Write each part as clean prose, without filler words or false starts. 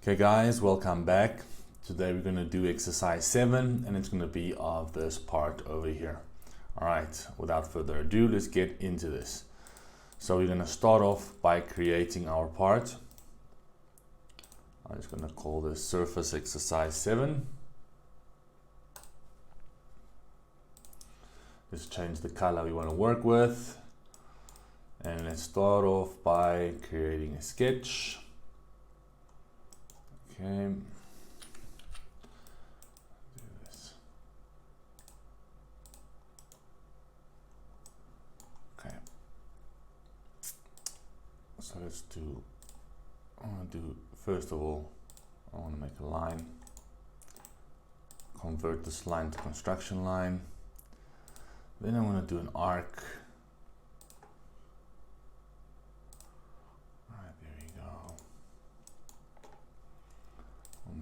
Okay guys, welcome back. Today we're going to do exercise 7 and it's going to be of this part over here. Alright, without further ado, let's get into this. So we're going to start off by creating our part. I'm just going to call this surface exercise 7. Let's change the color we want to work with. And let's start off by creating a sketch. Okay. Do this. Okay. So let's do, I want to do, first of all, I want to make a line. Convert this line to construction line. Then I want to do an arc.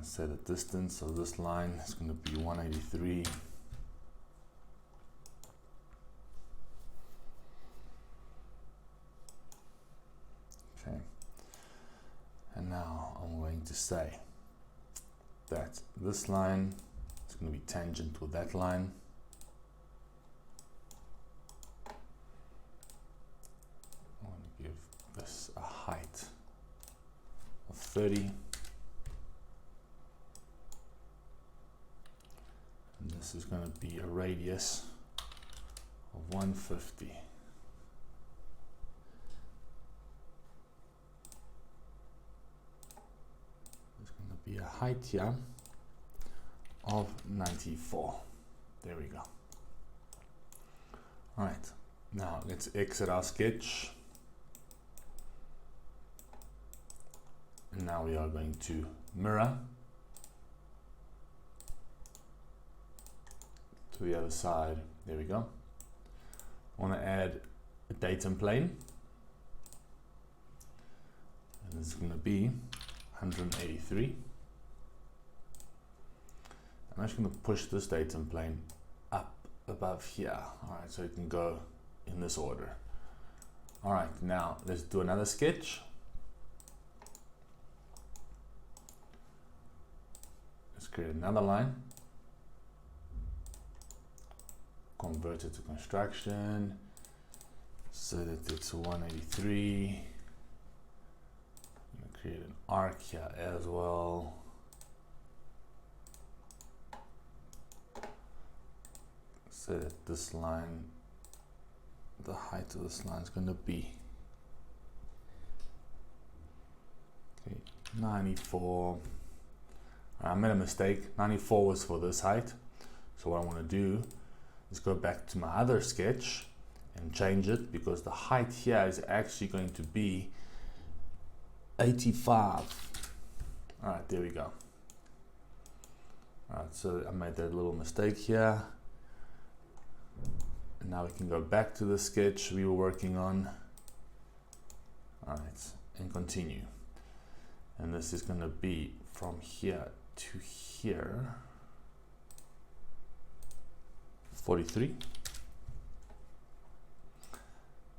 Set a distance of this line is going to be 183. Okay, and now I'm going to say that this line is going to be tangent with that line. I want to give this a height of 30. This is going to be a radius of 150. There's going to be a height here of 94. There we go. All right, now let's exit our sketch. And now we are going to mirror to the other side. There we go. I want to add a datum plane, and this is going to be 183. I'm actually going to push this datum plane up above here. All right, so it can go in this order. All right, now let's do another sketch. Let's create another line. Convert it to construction so that it's 183. I'm going to create an arc here as well. So that this line, the height of this line is going to be 94. I made a mistake. 94 was for this height. So what I want to do, let's go back to my other sketch and change it, because the height here is actually going to be 85. All right, there we go. All right, so I made that little mistake here. And now we can go back to the sketch we were working on. All right, and continue. And this is going to be from here to here. 43.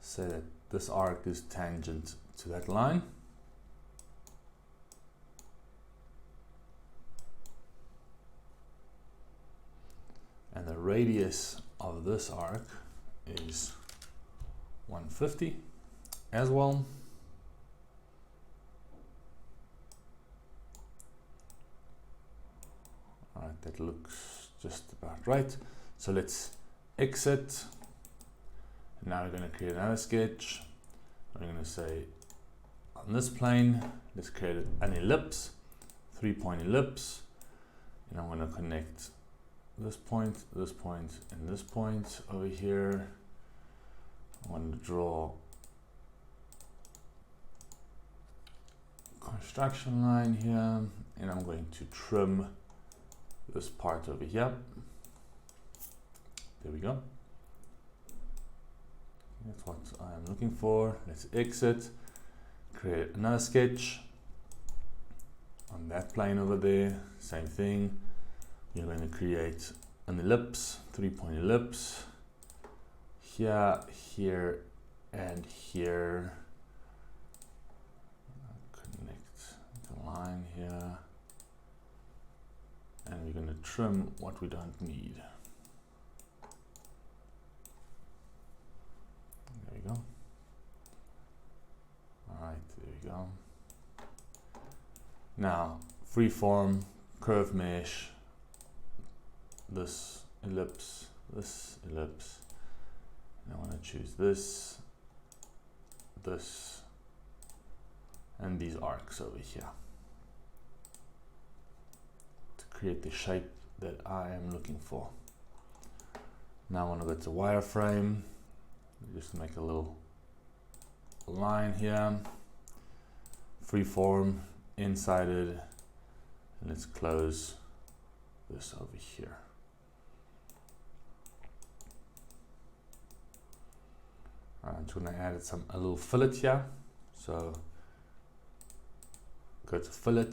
Say that this arc is tangent to that line. And the radius of this arc is 150 as well. All right, that looks just about right. So let's exit. And now we're going to create another sketch. We're going to say on this plane, let's create an ellipse, 3-point ellipse. And I'm going to connect this point, and this point over here. I want to draw a construction line here, and I'm going to trim this part over here. There we go. That's what I'm looking for. Let's exit, create another sketch on that plane over there. Same thing. We're going to create an ellipse, 3-point ellipse, here, here, and here. Connect the line here, and we're going to trim what we don't need. There we go. Alright, there we go. Now, freeform, curve mesh, this ellipse, and I want to choose this, and these arcs over here to create the shape that I am looking for. Now I want to go to wireframe, just make a little line here, freeform, insided, and let's close this over here. I'm just going to add a little fillet here. So go to fillet,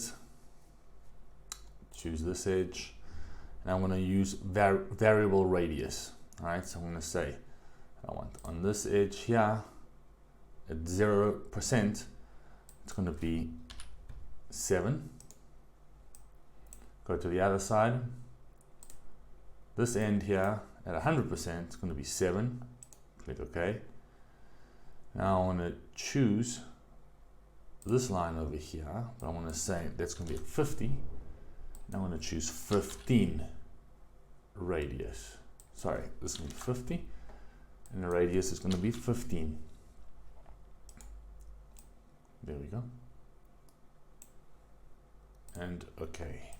choose this edge, and I'm going to use variable radius. All right, so I'm going to say I want on this edge here at 0%, it's going to be 7. Go to the other side. This end here at 100%, it's going to be 7. Click OK. Now I want to choose this line over here, but I want to say that's going to be at 50. Now I want to choose 15 radius. Sorry, this is going to be 50, and the radius is going to be 15. There we go. And okay.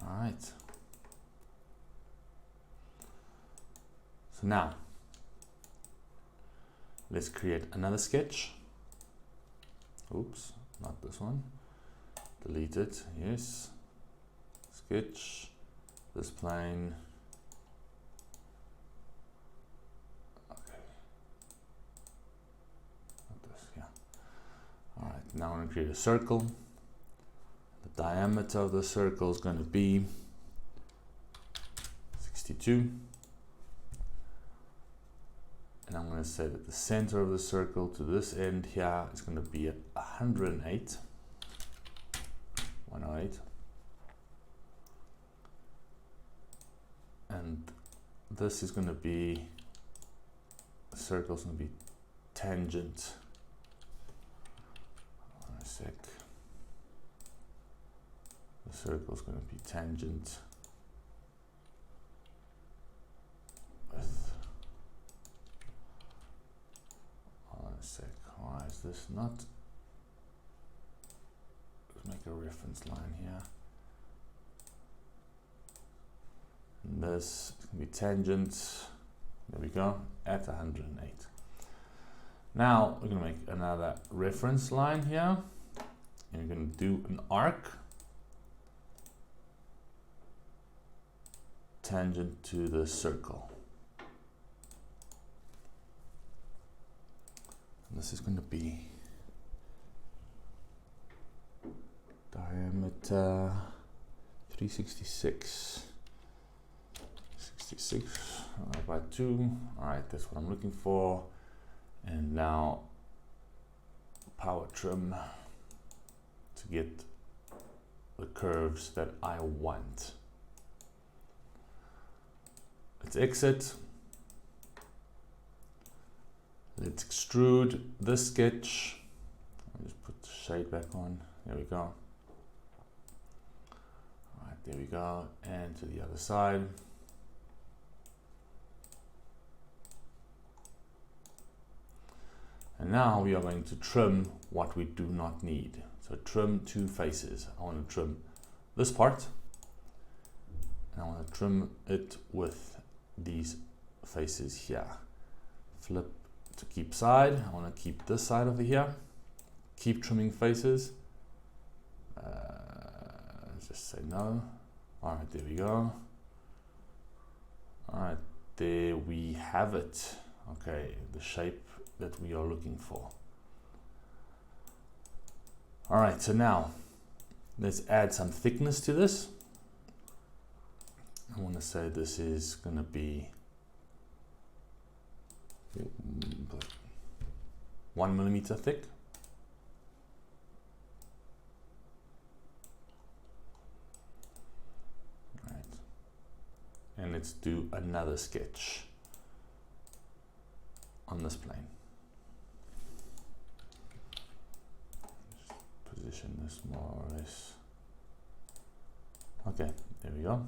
All right. So now let's create another sketch. Oops, not this one. Delete it. Yes. Sketch. This plane. Okay. Not this. Yeah. All right. Now I'm going to create a circle. The diameter of the circle is going to be 62. And I'm going to say that the center of the circle to this end here is going to be at 108. 108. And this is going to be, the circle is going to be tangent. Hold on a sec. The circle is going to be tangent with, hold on a sec, why is this not, let's make a reference line here. And this is going to be tangent, there we go, at 108. Now we're going to make another reference line here, and we're going to do an arc tangent to the circle. And this is going to be diameter 366. 66 by 2. Alright, that's what I'm looking for. And now power trim to get the curves that I want. Let's exit. Let's extrude this sketch. I'll just put the shade back on. There we go. Alright, there we go. And to the other side. And now we are going to trim what we do not need. So trim two faces. I want to trim this part. And I want to trim it with these faces here. Flip to keep side. I want to keep this side over here. Keep trimming faces. Let's just say no. Alright, there we go. Alright, there we have it. Okay, the shape that we are looking for. Alright, so now let's add some thickness to this. I want to say this is going to be 1 millimeter thick. let's do another sketch on this plane. Just position this more or less. Okay, there we go.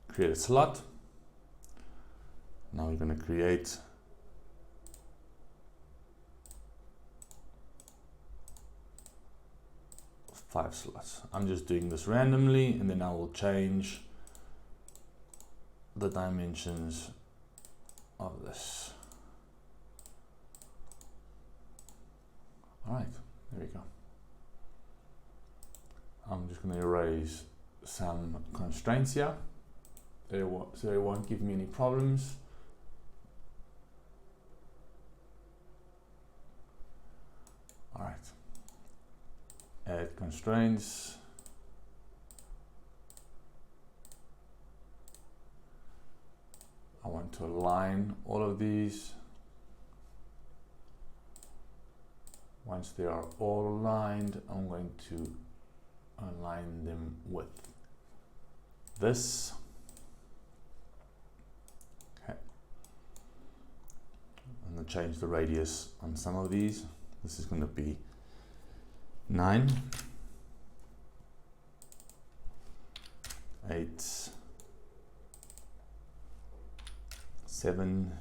Create a slot. Now we're going to create five slots. I'm just doing this randomly, and then I will change the dimensions of this. All right, there we go. I'm just going to erase some constraints here, so it won't give me any problems. All right. Add constraints. I want to align all of these. Once they are all aligned, I'm going to align them with this. Okay. I'm going to change the radius on some of these. This is going to be 9, 8, 7,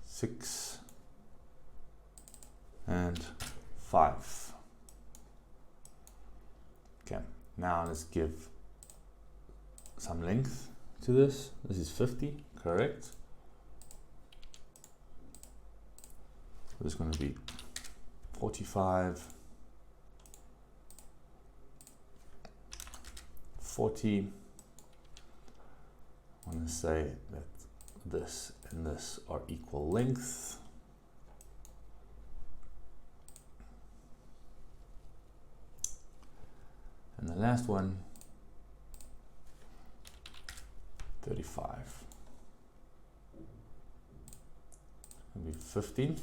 6, and 5. Okay, now let's give some length to this. This is 50, correct? This is going to be 45, 40. I want to say that this and this are equal length. And the last one, 35. It's going to be 15.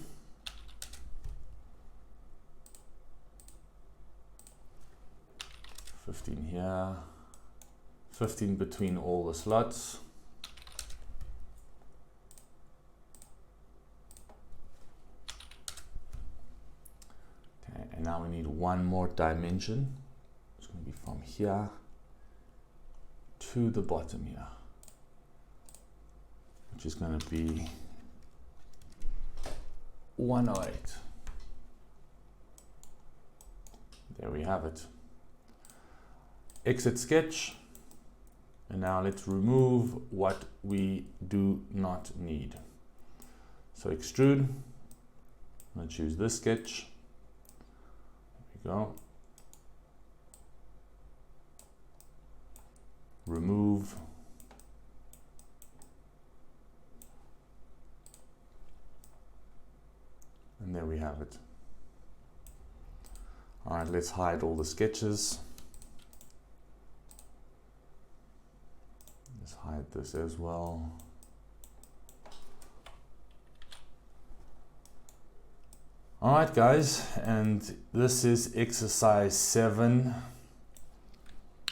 15 here, 15 between all the slots. Okay, and now we need one more dimension. It's going to be from here to the bottom here, which is going to be 108. There we have it. Exit sketch, and now let's remove what we do not need. So extrude, I'm going to choose this sketch. There we go. Remove. And there we have it. All right, let's hide all the sketches. Let's hide this as well. All right, guys, and this is exercise 7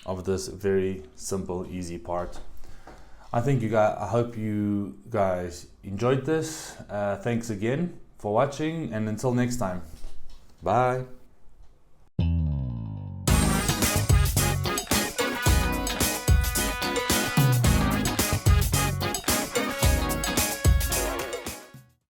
of this very simple, easy part. I hope you guys enjoyed this. Thanks again for watching, and until next time, bye.